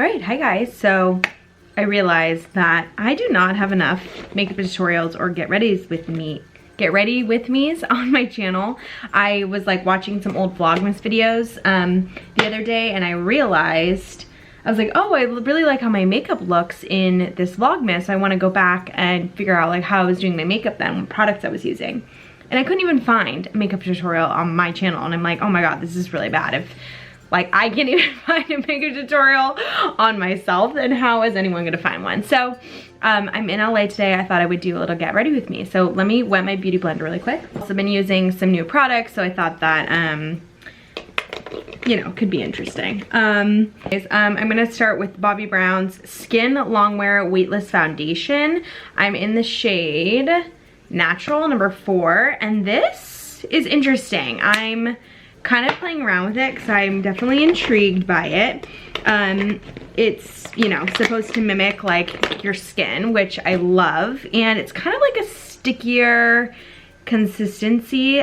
Alright, hi guys. So I realized that I do not have enough makeup tutorials or get ready with me's on my channel. I was like watching some old Vlogmas videos the other day, and I realized, I was like, oh, I really like how my makeup looks in this Vlogmas. I want to go back and figure out like how I was doing my makeup then, what products I was using. And I couldn't even find a makeup tutorial on my channel, and I'm like, oh my god, this is really bad. If like I can't even find a makeup tutorial on myself, then how is anyone gonna find one? So I'm in LA today. I thought I would do a little get ready with me. So let me wet my beauty blender really quick. I've also been using some new products, so I thought that you know, could be interesting. I'm gonna start with Bobbi Brown's Skin Longwear Weightless Foundation. I'm in the shade Natural number 4, and this is interesting. I'm kind of playing around with it because I'm definitely intrigued by it. It's, you know, supposed to mimic like your skin, which I love, and it's kind of like a stickier consistency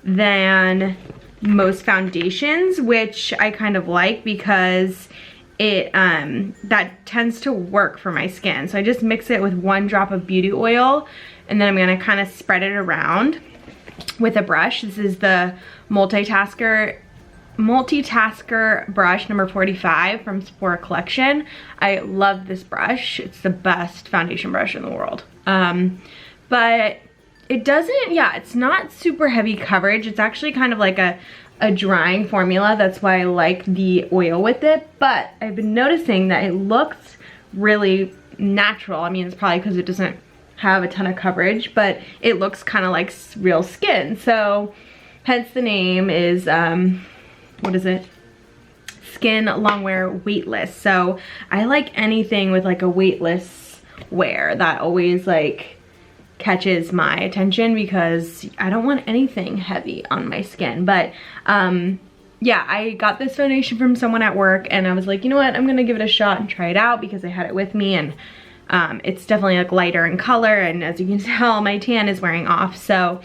than most foundations, which I kind of like because it that tends to work for my skin. So I just mix it with 1 drop of beauty oil, and then I'm gonna kind of spread it around with a brush. This is the Multitasker brush number 45 from Sephora collection. I love this brush. It's the best foundation brush in the world. But it doesn't, yeah, it's not super heavy coverage. It's actually kind of like a drying formula. That's why I like the oil with it. But I've been noticing that it looks really natural. I mean, it's probably because it doesn't have a ton of coverage, but it looks kind of like real skin. So hence the name is, what is it? Skin Longwear Weightless. So I like anything with like a weightless wear. That always like catches my attention because I don't want anything heavy on my skin. But yeah, I got this foundation from someone at work, and I was like, you know what, I'm gonna give it a shot and try it out because I had it with me, and it's definitely like lighter in color, and as you can tell, my tan is wearing off. So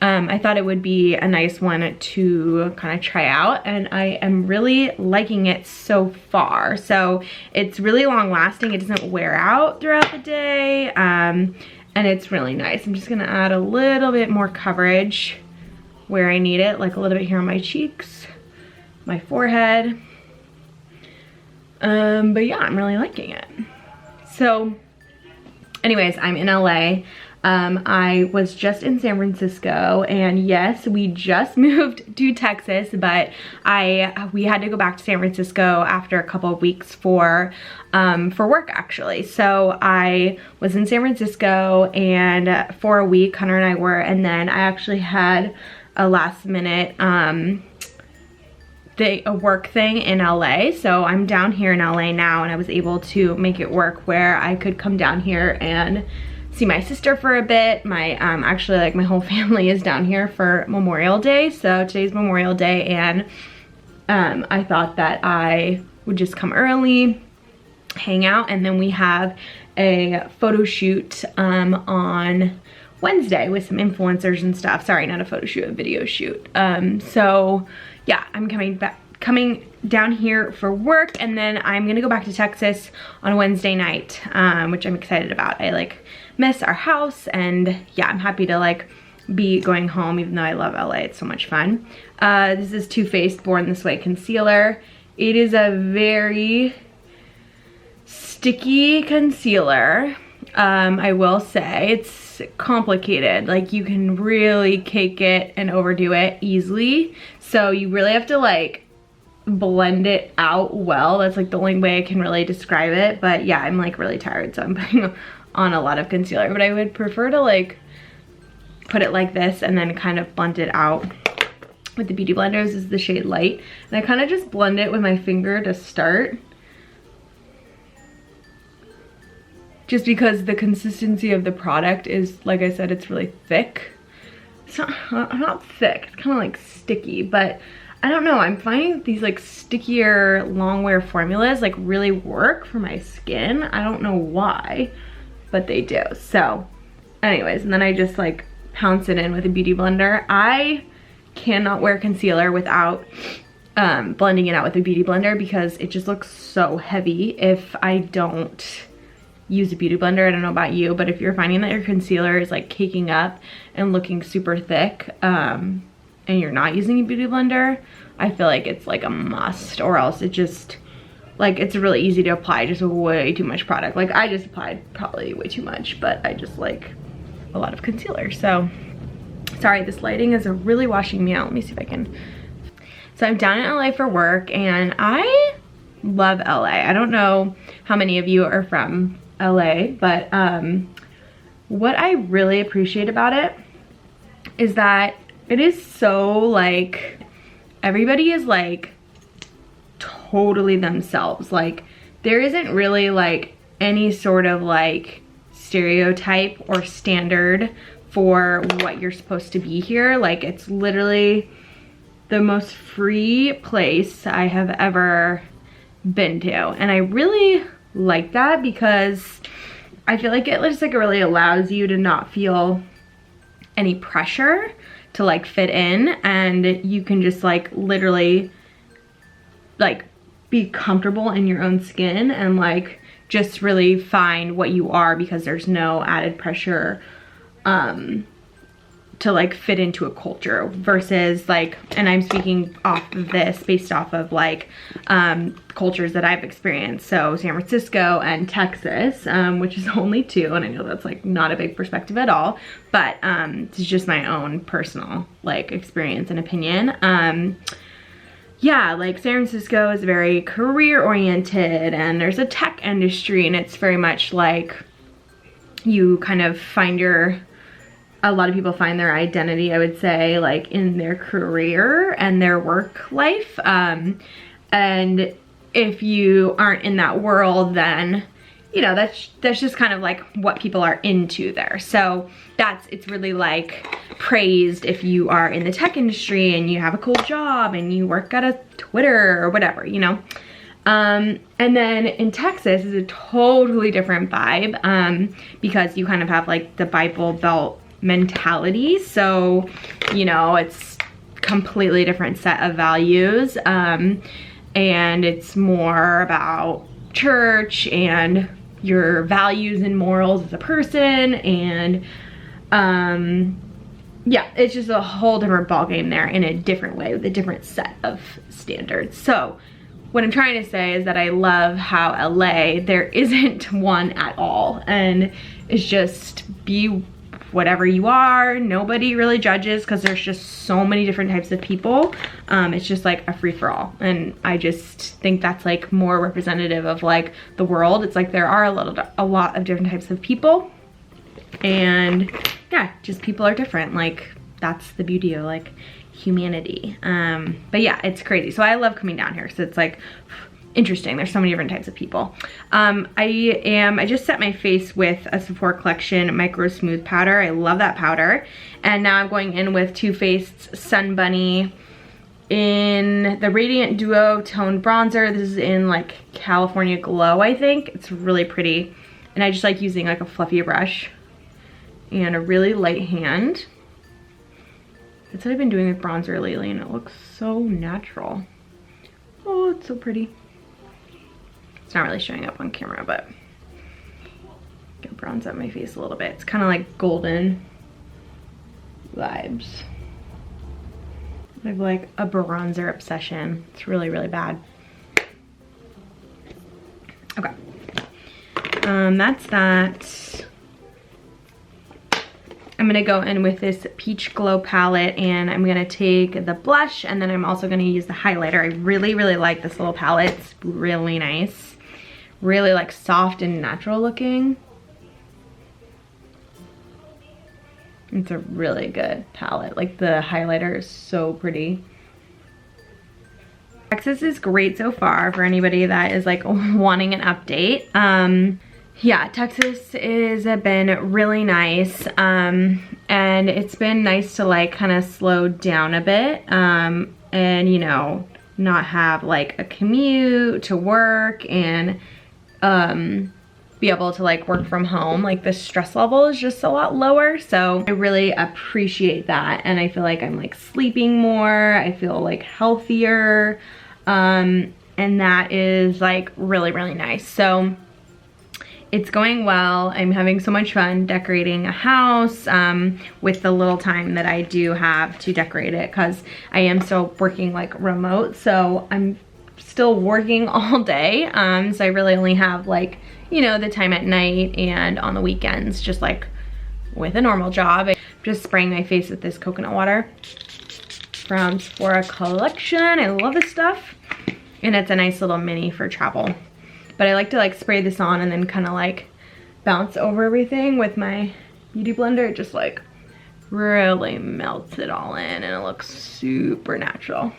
I thought it would be a nice one to kind of try out, and I am really liking it so far. So it's really long lasting. It doesn't wear out throughout the day, and it's really nice. I'm just gonna add a little bit more coverage where I need it, like a little bit here on my cheeks, my forehead. But yeah, I'm really liking it. So anyways, I'm in LA. I was just in San Francisco, and yes, we just moved to Texas, but we had to go back to San Francisco after a couple of weeks for work actually. So I was in San Francisco, and for a week, Hunter and I were, and then I actually had a last minute a work thing in LA. So I'm down here in LA now, and I was able to make it work where I could come down here and see my sister for a bit. My actually like my whole family is down here for Memorial Day. So today's Memorial Day, and I thought that I would just come early, hang out, and then we have a photo shoot on Wednesday with some influencers and stuff. Sorry, not a photo shoot, a video shoot. So yeah, I'm coming down here for work, and then I'm gonna go back to Texas on Wednesday night, which I'm excited about. I like miss our house, and yeah, I'm happy to like be going home, even though I love LA. It's so much fun. This is Too Faced Born This Way concealer. It is a very sticky concealer. I will say it's complicated. Like, you can really cake it and overdo it easily. So you really have to like blend it out well. That's like the only way I can really describe it. But yeah, I'm like really tired, so I'm putting on a lot of concealer. But I would prefer to like put it like this and then kind of blend it out with the Beauty Blender. This is the shade Light. And I kind of just blend it with my finger to start, just because the consistency of the product is, like I said, it's really thick. It's not thick, it's kind of like sticky, but I don't know, I'm finding these like stickier Longwear formulas like really work for my skin. I don't know why, but they do. So anyways, and then I just like pounce it in with a Beauty Blender. I cannot wear concealer without blending it out with a beauty blender because it just looks so heavy if I don't use a beauty blender. I don't know about you, but if you're finding that your concealer is like caking up and looking super thick, and you're not using a beauty blender, I feel like it's like a must, or else it just, like, it's really easy to apply just way too much product. Like, I just applied probably way too much, but I just like a lot of concealer. So, sorry, this lighting is really washing me out. Let me see if I can. So I'm down in LA for work, and I love LA. I don't know how many of you are from LA, but what I really appreciate about it is that it is so like, everybody is like totally themselves. Like, there isn't really like any sort of like stereotype or standard for what you're supposed to be here. Like, it's literally the most free place I have ever been to, and I really like that because I feel like it just like really allows you to not feel any pressure to like fit in, and you can just like literally like be comfortable in your own skin and like just really find what you are, because there's no added pressure to like fit into a culture versus like, and I'm speaking off of this based off of like cultures that I've experienced. So San Francisco and Texas, which is only two, and I know that's like not a big perspective at all, but it's just my own personal like experience and opinion. Yeah, like San Francisco is very career oriented, and there's a tech industry, and it's very much like you kind of find a lot of people find their identity, I would say, like in their career and their work life. And if you aren't in that world, then, you know, that's just kind of like what people are into there. So it's really like praised if you are in the tech industry and you have a cool job and you work at a Twitter or whatever, you know. And then in Texas is a totally different vibe, because you kind of have like the Bible Belt mentality. So, you know, it's completely different set of values, and it's more about church and your values and morals as a person, and yeah, it's just a whole different ballgame there in a different way with a different set of standards. So what I'm trying to say is that I love how LA, there isn't one at all, and it's just be whatever you are. Nobody really judges because there's just so many different types of people. It's just like a free-for-all, and I just think that's like more representative of like the world. It's like there are a lot of different types of people, and yeah, just people are different. Like, that's the beauty of like humanity. But yeah, it's crazy. So I love coming down here. So it's like interesting. There's so many different types of people. I just set my face with a Sephora Collection Micro Smooth Powder. I love that powder. And now I'm going in with Too Faced Sun Bunny in the Radiant Duo Toned Bronzer. This is in like California Glow, I think. It's really pretty. And I just like using like a fluffy brush and a really light hand. That's what I've been doing with bronzer lately, and it looks so natural. Oh, it's so pretty. It's not really showing up on camera, but I'm gonna bronze up my face a little bit. It's kind of like golden vibes. I have like a bronzer obsession. It's really, really bad. Okay. That's that. I'm gonna go in with this Peach Glow palette, and I'm gonna take the blush, and then I'm also gonna use the highlighter. I really, really like this little palette. It's really nice. Really like soft and natural looking. It's a really good palette. Like, the highlighter is so pretty. Texas is great so far for anybody that is like wanting an update. Yeah, Texas has been really nice, and it's been nice to like kind of slow down a bit, and you know, not have like a commute to work, and be able to like work from home, like the stress level is just a lot lower. So I really appreciate that. And I feel like I'm like sleeping more. I feel like healthier. And that is like really, really nice. So it's going well. I'm having so much fun decorating a house with the little time that I do have to decorate it, because I am still working like remote. So I'm still working all day. So I really only have like, you know, the time at night and on the weekends, just like with a normal job. I'm just spraying my face with this coconut water from Sephora collection. I love this stuff. And it's a nice little mini for travel. But I like to like spray this on and then kind of like bounce over everything with my beauty blender. It just like really melts it all in and it looks super natural.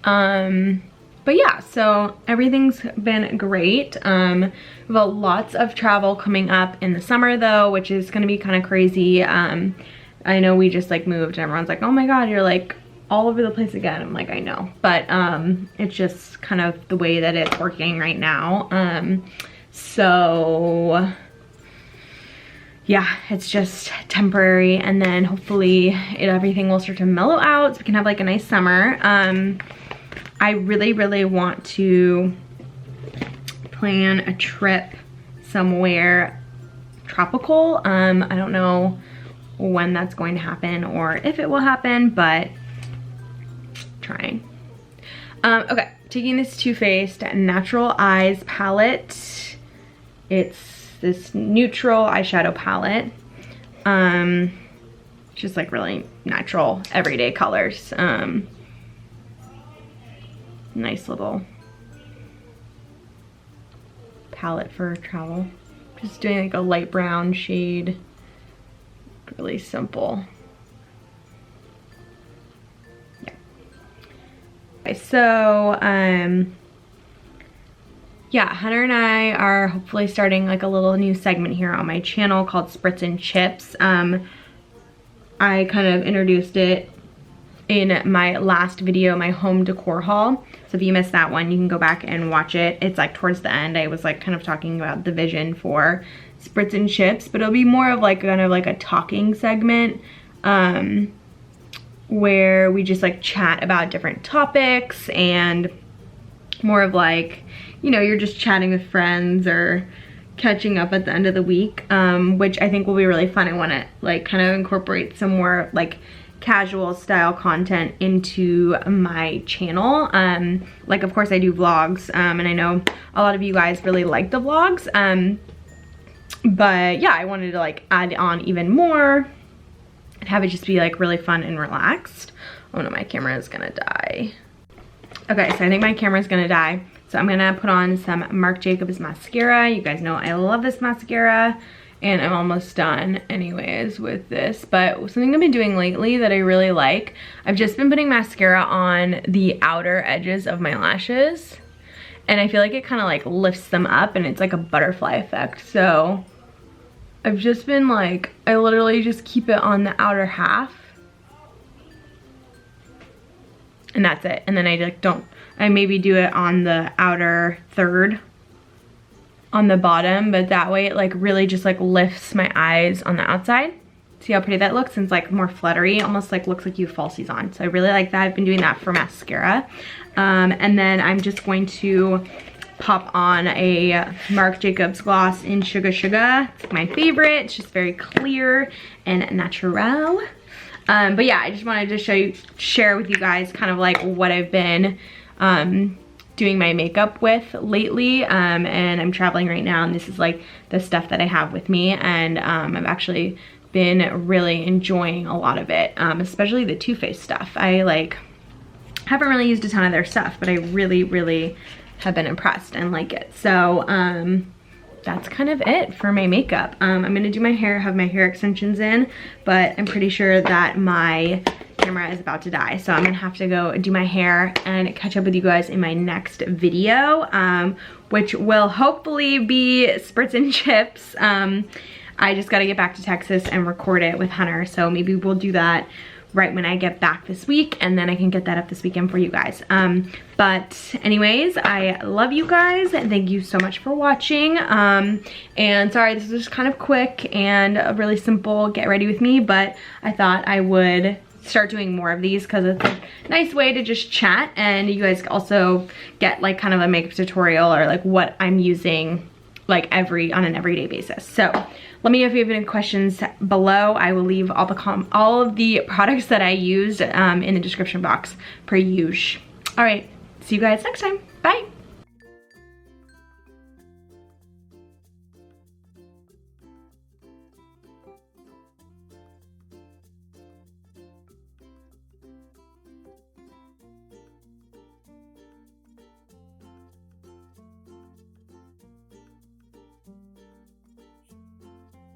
But yeah, so everything's been great. We have lots of travel coming up in the summer though, which is gonna be kind of crazy. I know we just like moved and everyone's like, oh my God, you're like all over the place again. I'm like, I know, but it's just kind of the way that it's working right now. So yeah, it's just temporary, and then hopefully everything will start to mellow out so we can have like a nice summer. I really, really want to plan a trip somewhere tropical. I don't know when that's going to happen or if it will happen, but trying. Okay, taking this Too Faced Natural Eyes palette. It's this neutral eyeshadow palette. Just like really natural, everyday colors. Nice little palette for travel. Just doing like a light brown shade. Really simple. Yeah. Okay, so yeah, Hunter and I are hopefully starting like a little new segment here on my channel called Spritz and Chips. I kind of introduced it in my last video, my home decor haul. So if you missed that one, you can go back and watch it. It's like towards the end, I was like kind of talking about the vision for Spritz and Chips, but it'll be more of like kind of like a talking segment where we just like chat about different topics, and more of like, you know, you're just chatting with friends or catching up at the end of the week, which I think will be really fun. I want to like kind of incorporate some more like casual style content into my channel. Like of course I do vlogs, and I know a lot of you guys really like the vlogs, but yeah, I wanted to like add on even more and have it just be like really fun and relaxed. Oh no, my camera is gonna die. Okay, so I think my camera is gonna die, so I'm gonna put on some Marc Jacobs mascara. You guys know I love this mascara, and I'm almost done anyways with this. But something I've been doing lately that I really like, I've just been putting mascara on the outer edges of my lashes, and I feel like it kind of like lifts them up, and it's like a butterfly effect. So I've just been like, I literally just keep it on the outer half, and that's it. And then I like I maybe do it on the outer third on the bottom, but that way it like really just like lifts my eyes on the outside. See how pretty that looks? And it's like more fluttery, almost like looks like you have falsies on. So I really like that. I've been doing that for mascara. And then I'm just going to pop on a Marc Jacobs gloss in Sugar Sugar. It's my favorite. It's just very clear and natural. But yeah, I just wanted to share with you guys kind of like what I've been doing my makeup with lately, and I'm traveling right now, and this is like the stuff that I have with me, and I've actually been really enjoying a lot of it, especially the Too Faced stuff. I like haven't really used a ton of their stuff, but I really have been impressed and like it. So that's kind of it for my makeup. I'm gonna do my hair, have my hair extensions in, but I'm pretty sure that my camera is about to die, so I'm gonna have to go do my hair and catch up with you guys in my next video, which will hopefully be Spritz and Chips. I just gotta get back to Texas and record it with Hunter, so maybe we'll do that right when I get back this week, and then I can get that up this weekend for you guys. But anyways, I love you guys. Thank you so much for watching. And sorry, this is just kind of quick and a really simple get ready with me, but I thought I would start doing more of these because it's a nice way to just chat, and you guys also get like kind of a makeup tutorial or like what I'm using like on an everyday basis. So let me know if you have any questions below. I will leave all of the products that I used in the description box per usual. All right, see you guys next time. Bye.